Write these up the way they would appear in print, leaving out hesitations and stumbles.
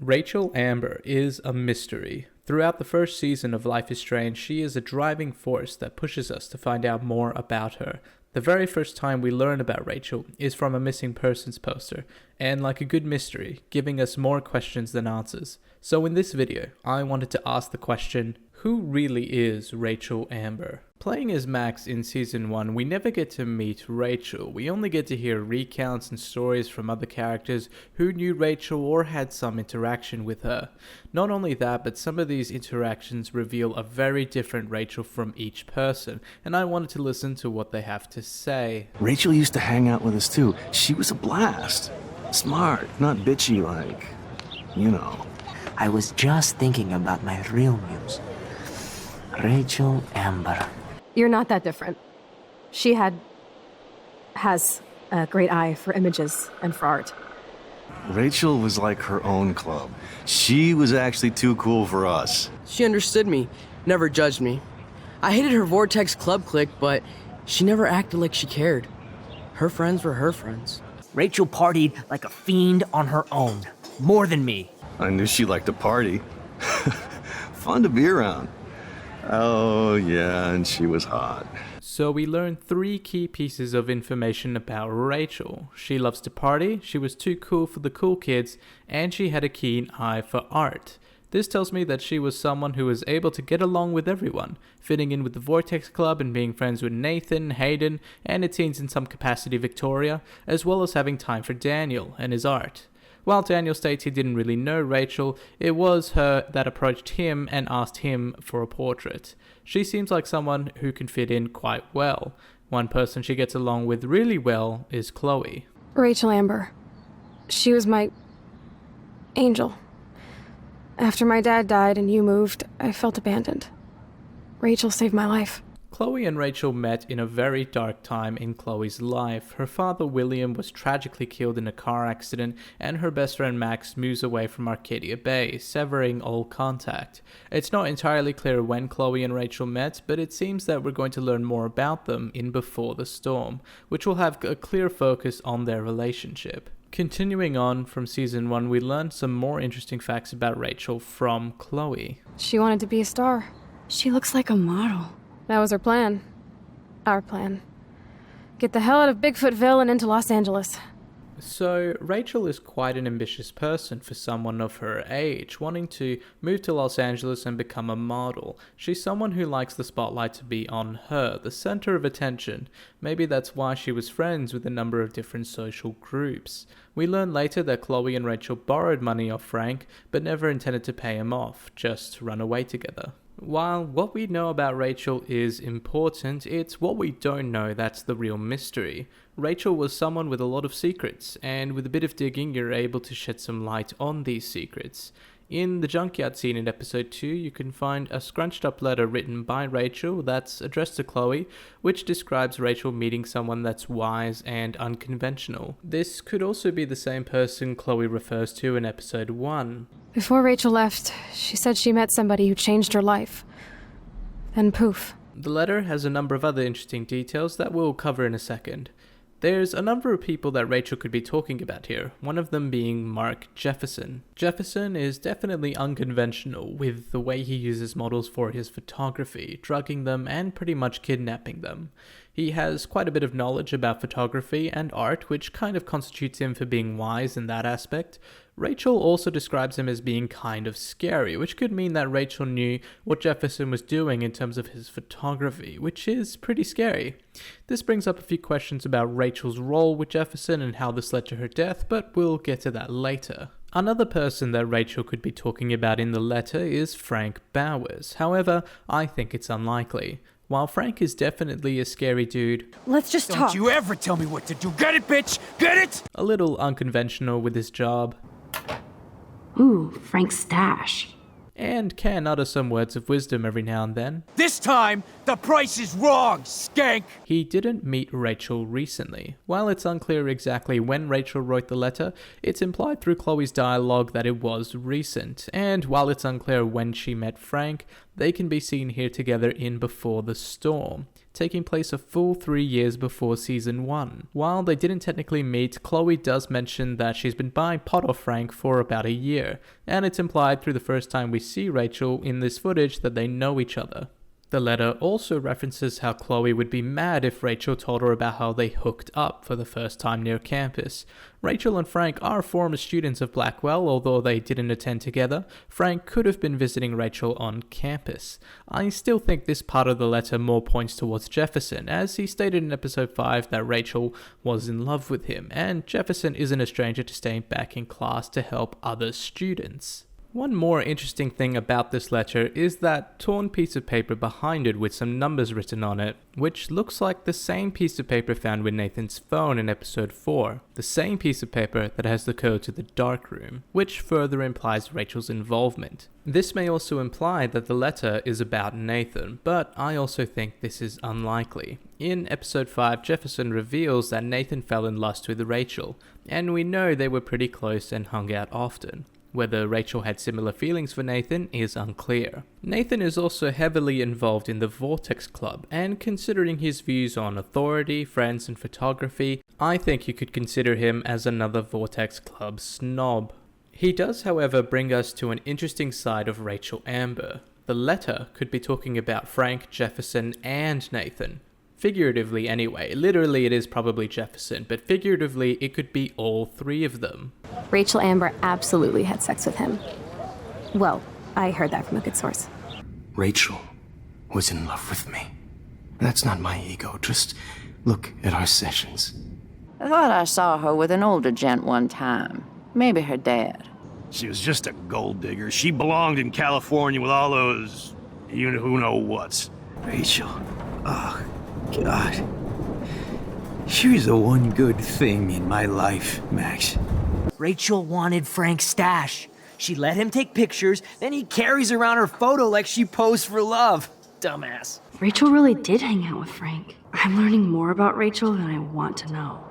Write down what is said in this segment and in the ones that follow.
Rachel Amber is a mystery. Throughout the first season of Life is Strange, she is a driving force that pushes us to find out more about her. The very first time we learn about Rachel is from a missing persons poster, and like a good mystery, giving us more questions than answers. So in this video, I wanted to ask the question, who really is Rachel Amber? Playing as Max in Season 1, we never get to meet Rachel. We only get to hear recounts and stories from other characters who knew Rachel or had some interaction with her. Not only that, but some of these interactions reveal a very different Rachel from each person, and I wanted to listen to what they have to say. Rachel used to hang out with us too. She was a blast. Smart, not bitchy like, you know. I was just thinking about my real muse, Rachel Amber. You're not that different. She has a great eye for images and for art. Rachel was like her own club. She was actually too cool for us. She understood me, never judged me. I hated her Vortex Club clique, but she never acted like she cared. Her friends were her friends. Rachel partied like a fiend on her own. More than me. I knew she liked to party. Fun to be around. Oh, yeah, and she was hot. So we learned 3 key pieces of information about Rachel. She loves to party, she was too cool for the cool kids, and she had a keen eye for art. This tells me that she was someone who was able to get along with everyone, fitting in with the Vortex Club and being friends with Nathan, Hayden, and it seems in some capacity Victoria, as well as having time for Daniel and his art. While Daniel states he didn't really know Rachel, it was her that approached him and asked him for a portrait. She seems like someone who can fit in quite well. One person she gets along with really well is Chloe. Rachel Amber. She was my angel. After my dad died and you moved, I felt abandoned. Rachel saved my life. Chloe and Rachel met in a very dark time in Chloe's life. Her father William was tragically killed in a car accident, and her best friend Max moves away from Arcadia Bay, severing all contact. It's not entirely clear when Chloe and Rachel met, but it seems that we're going to learn more about them in Before the Storm, which will have a clear focus on their relationship. Continuing on from Season 1, we learned some more interesting facts about Rachel from Chloe. She wanted to be a star. She looks like a model. That was her plan. Our plan. Get the hell out of Bigfootville and into Los Angeles. So, Rachel is quite an ambitious person for someone of her age, wanting to move to Los Angeles and become a model. She's someone who likes the spotlight to be on her, the center of attention. Maybe that's why she was friends with a number of different social groups. We learn later that Chloe and Rachel borrowed money off Frank, but never intended to pay him off, just run away together. While what we know about Rachel is important, it's what we don't know that's the real mystery. Rachel was someone with a lot of secrets, and with a bit of digging you're able to shed some light on these secrets. In the junkyard scene in episode 2, you can find a scrunched up letter written by Rachel that's addressed to Chloe, which describes Rachel meeting someone that's wise and unconventional. This could also be the same person Chloe refers to in episode 1. Before Rachel left, she said she met somebody who changed her life. Then poof. The letter has a number of other interesting details that we'll cover in a second. There's a number of people that Rachel could be talking about here, one of them being Mark Jefferson. Jefferson is definitely unconventional with the way he uses models for his photography, drugging them and pretty much kidnapping them. He has quite a bit of knowledge about photography and art, which kind of constitutes him for being wise in that aspect. Rachel also describes him as being kind of scary, which could mean that Rachel knew what Jefferson was doing in terms of his photography, which is pretty scary. This brings up a few questions about Rachel's role with Jefferson and how this led to her death, but we'll get to that later. Another person that Rachel could be talking about in the letter is Frank Bowers. However, I think it's unlikely. While Frank is definitely a scary dude, Let's just talk. Don't you ever tell me what to do. Get it, bitch? Get it? a little unconventional with his job, Ooh, Frank's stash. and can utter some words of wisdom every now and then. This time, the price is wrong, skank! He didn't meet Rachel recently. While it's unclear exactly when Rachel wrote the letter, it's implied through Chloe's dialogue that it was recent, and while it's unclear when she met Frank, They can be seen here together in Before the Storm, taking place a full 3 years before season 1. While they didn't technically meet, Chloe does mention that she's been buying pot off Frank for about a year, and it's implied through the first time we see Rachel in this footage that they know each other. The letter also references how Chloe would be mad if Rachel told her about how they hooked up for the first time near campus. Rachel and Frank are former students of Blackwell, although they didn't attend together. Frank could have been visiting Rachel on campus. I still think this part of the letter more points towards Jefferson, as he stated in episode 5 that Rachel was in love with him, and Jefferson isn't a stranger to staying back in class to help other students. One more interesting thing about this letter is that torn piece of paper behind it with some numbers written on it, which looks like the same piece of paper found with Nathan's phone in episode 4, the same piece of paper that has the code to the darkroom, which further implies Rachel's involvement. This may also imply that the letter is about Nathan, but I also think this is unlikely. In episode 5, Jefferson reveals that Nathan fell in lust with Rachel, and we know they were pretty close and hung out often. Whether Rachel had similar feelings for Nathan is unclear. Nathan is also heavily involved in the Vortex Club, and considering his views on authority, friends, and photography, I think you could consider him as another Vortex Club snob. He does, however, bring us to an interesting side of Rachel Amber. The letter could be talking about Frank, Jefferson, and Nathan. Figuratively anyway, literally it is probably Jefferson, but figuratively it could be all three of them. Rachel Amber absolutely had sex with him. Well, I heard that from a good source. Rachel was in love with me. That's not my ego. Just look at our sessions. I thought I saw her with an older gent one time. Maybe her dad. She was just a gold digger. She belonged in California with all those, you know who know what's. Rachel. Oh, God. She was the one good thing in my life, Max. Rachel wanted Frank's stash. She let him take pictures, then he carries around her photo like she posed for love. Dumbass. Rachel really did hang out with Frank. I'm learning more about Rachel than I want to know.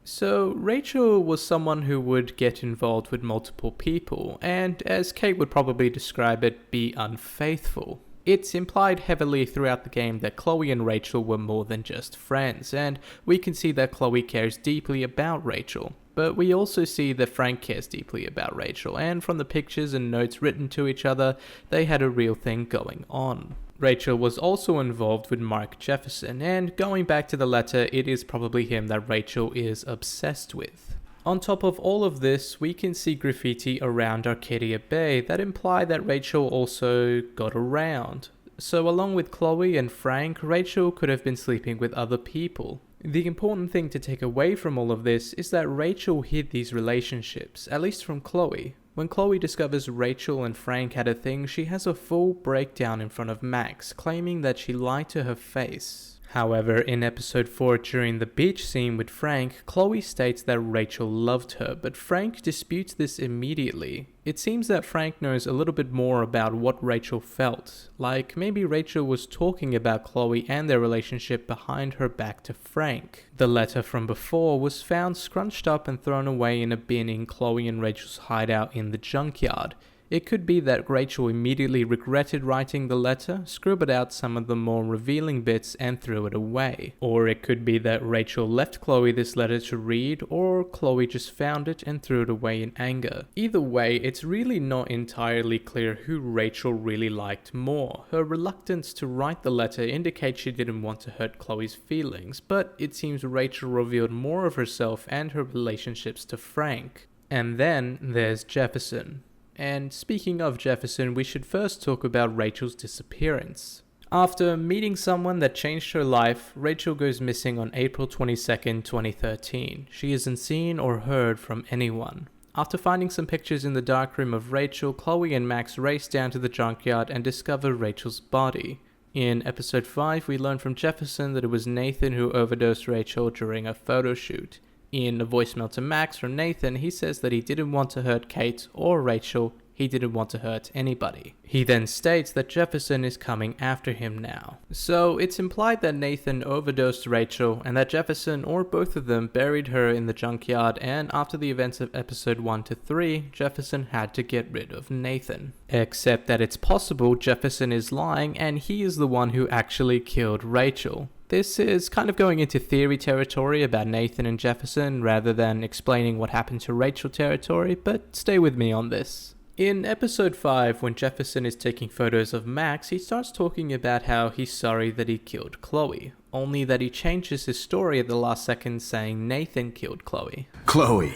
So, Rachel was someone who would get involved with multiple people, and as Kate would probably describe it, be unfaithful. It's implied heavily throughout the game that Chloe and Rachel were more than just friends, and we can see that Chloe cares deeply about Rachel. But we also see that Frank cares deeply about Rachel, and from the pictures and notes written to each other, they had a real thing going on. Rachel was also involved with Mark Jefferson, and going back to the letter, it is probably him that Rachel is obsessed with. On top of all of this, we can see graffiti around Arcadia Bay that imply that Rachel also got around. So along with Chloe and Frank, Rachel could have been sleeping with other people. The important thing to take away from all of this is that Rachel hid these relationships, at least from Chloe. When Chloe discovers Rachel and Frank had a thing, she has a full breakdown in front of Max, claiming that she lied to her face. However, in episode 4 during the beach scene with Frank, Chloe states that Rachel loved her, but Frank disputes this immediately. It seems that Frank knows a little bit more about what Rachel felt, like maybe Rachel was talking about Chloe and their relationship behind her back to Frank. The letter from before was found scrunched up and thrown away in a bin in Chloe and Rachel's hideout in the junkyard. It could be that Rachel immediately regretted writing the letter, scribbled out some of the more revealing bits and threw it away. Or it could be that Rachel left Chloe this letter to read, or Chloe just found it and threw it away in anger. Either way, it's really not entirely clear who Rachel really liked more. Her reluctance to write the letter indicates she didn't want to hurt Chloe's feelings, but it seems Rachel revealed more of herself and her relationships to Frank. And then there's Jefferson. And speaking of Jefferson, we should first talk about Rachel's disappearance. After meeting someone that changed her life, Rachel goes missing on April 22nd, 2013. She isn't seen or heard from anyone. After finding some pictures in the darkroom of Rachel, Chloe and Max race down to the junkyard and discover Rachel's body. In episode 5, we learn from Jefferson that it was Nathan who overdosed Rachel during a photo shoot. In a voicemail to Max from Nathan, he says that he didn't want to hurt Kate or Rachel He didn't want to hurt anybody. He then states that Jefferson is coming after him now. So it's implied that Nathan overdosed Rachel and that Jefferson or both of them buried her in the junkyard, and after the events of episode 1 to 3, Jefferson had to get rid of Nathan. Except that it's possible Jefferson is lying and he is the one who actually killed Rachel. This is kind of going into theory territory about Nathan and Jefferson rather than explaining what happened to Rachel territory, but stay with me on this. In episode 5, when Jefferson is taking photos of Max, he starts talking about how he's sorry that he killed Chloe, only that he changes his story at the last second saying Nathan killed Chloe. Chloe.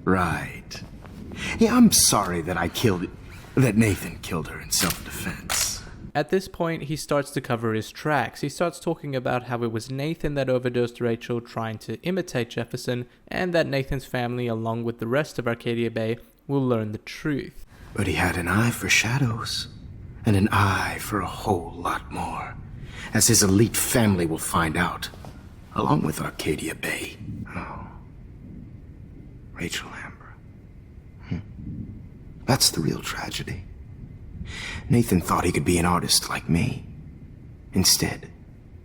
Right. Yeah, I'm sorry that that Nathan killed her in self-defense. At this point, he starts to cover his tracks. He starts talking about how it was Nathan that overdosed Rachel trying to imitate Jefferson, and that Nathan's family, along with the rest of Arcadia Bay, will learn the truth. But he had an eye for shadows, and an eye for a whole lot more, as his elite family will find out, along with Arcadia Bay. Oh. Rachel Amber. That's the real tragedy. Nathan thought he could be an artist like me. Instead,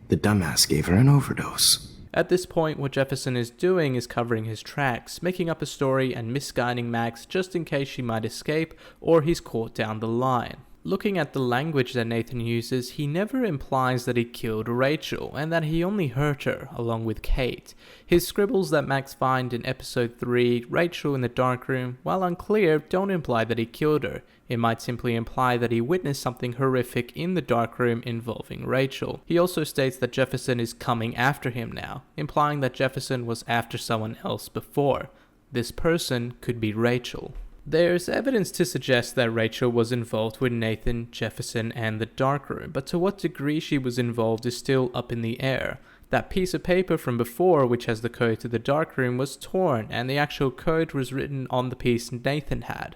the dumbass gave her an overdose. At this point, what Jefferson is doing is covering his tracks, making up a story and misguiding Max just in case she might escape or he's caught down the line. Looking at the language that Nathan uses, he never implies that he killed Rachel and that he only hurt her, along with Kate. His scribbles that Max finds in episode 3, Rachel in the darkroom, while unclear, don't imply that he killed her. It might simply imply that he witnessed something horrific in the darkroom involving Rachel. He also states that Jefferson is coming after him now, implying that Jefferson was after someone else before. This person could be Rachel. There's evidence to suggest that Rachel was involved with Nathan, Jefferson, and the darkroom, but to what degree she was involved is still up in the air. That piece of paper from before, which has the code to the darkroom, was torn, and the actual code was written on the piece Nathan had.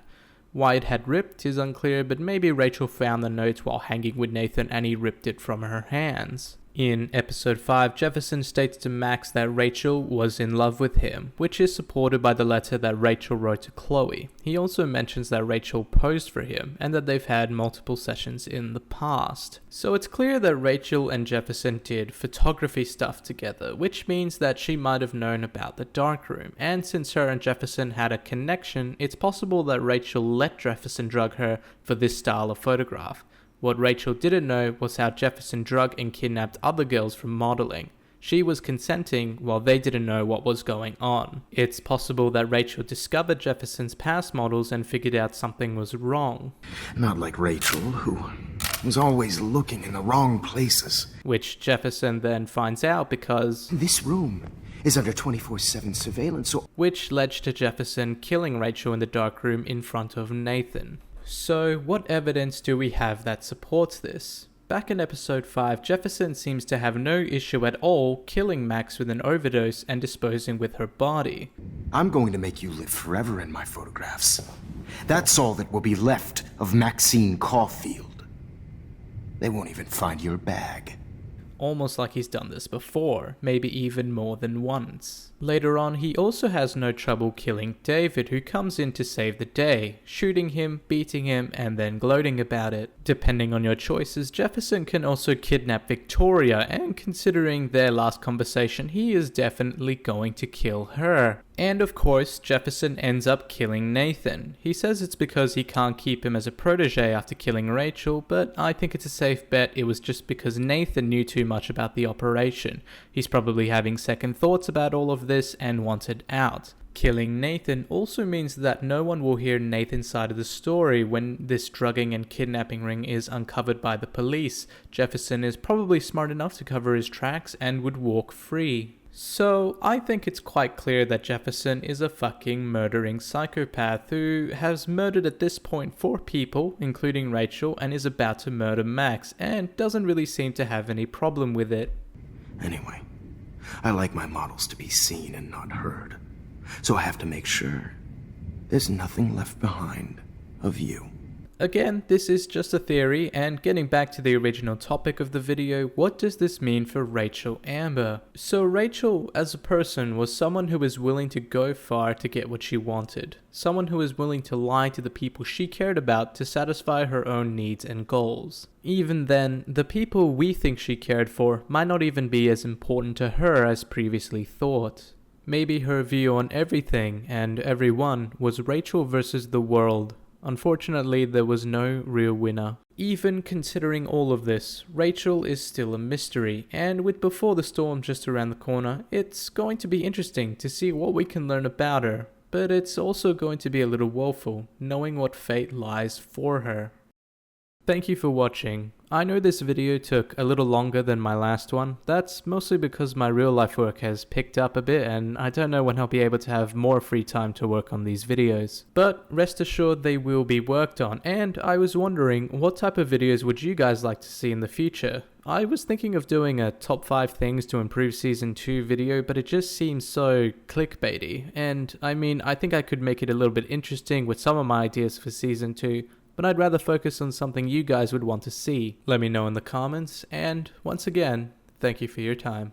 Why it had ripped is unclear, but maybe Rachel found the note while hanging with Nathan and he ripped it from her hands. In episode 5, Jefferson states to Max that Rachel was in love with him, which is supported by the letter that Rachel wrote to Chloe. He also mentions that Rachel posed for him, and that they've had multiple sessions in the past. So it's clear that Rachel and Jefferson did photography stuff together, which means that she might have known about the darkroom, and since her and Jefferson had a connection, it's possible that Rachel let Jefferson drug her for this style of photograph. What Rachel didn't know was how Jefferson drugged and kidnapped other girls from modeling. She was consenting while they didn't know what was going on. It's possible that Rachel discovered Jefferson's past models and figured out something was wrong. Not like Rachel, who was always looking in the wrong places. Which Jefferson then finds out because this room is under 24/7 surveillance, which led to Jefferson killing Rachel in the darkroom in front of Nathan. So, what evidence do we have that supports this? Back in episode 5, Jefferson seems to have no issue at all killing Max with an overdose and disposing with her body. I'm going to make you live forever in my photographs. That's all that will be left of Maxine Caulfield. They won't even find your bag. Almost like he's done this before, maybe even more than once. Later on, he also has no trouble killing David, who comes in to save the day, shooting him, beating him, and then gloating about it. Depending on your choices, Jefferson can also kidnap Victoria, and considering their last conversation, he is definitely going to kill her. And of course, Jefferson ends up killing Nathan. He says it's because he can't keep him as a protege after killing Rachel, but I think it's a safe bet it was just because Nathan knew too much about the operation. He's probably having second thoughts about all of this and wanted out. Killing Nathan also means that no one will hear Nathan's side of the story when this drugging and kidnapping ring is uncovered by the police. Jefferson is probably smart enough to cover his tracks and would walk free. So, I think it's quite clear that Jefferson is a fucking murdering psychopath who has murdered at this point 4 people, including Rachel, and is about to murder Max, and doesn't really seem to have any problem with it. Anyway, I like my models to be seen and not heard, so I have to make sure there's nothing left behind of you. Again, this is just a theory, and getting back to the original topic of the video, what does this mean for Rachel Amber? So Rachel, as a person, was someone who was willing to go far to get what she wanted. Someone who was willing to lie to the people she cared about to satisfy her own needs and goals. Even then, the people we think she cared for might not even be as important to her as previously thought. Maybe her view on everything and everyone was Rachel versus the world. Unfortunately, there was no real winner. Even considering all of this, Rachel is still a mystery, and with Before the Storm just around the corner, it's going to be interesting to see what we can learn about her, but it's also going to be a little woeful, knowing what fate lies for her. Thank you for watching. I know this video took a little longer than my last one. That's mostly because my real life work has picked up a bit and I don't know when I'll be able to have more free time to work on these videos. But rest assured they will be worked on, and I was wondering what type of videos would you guys like to see in the future? I was thinking of doing a top 5 things to improve season 2 video, but it just seems so clickbaity. And I mean, I think I could make it a little bit interesting with some of my ideas for season 2. But I'd rather focus on something you guys would want to see. Let me know in the comments, and once again, thank you for your time.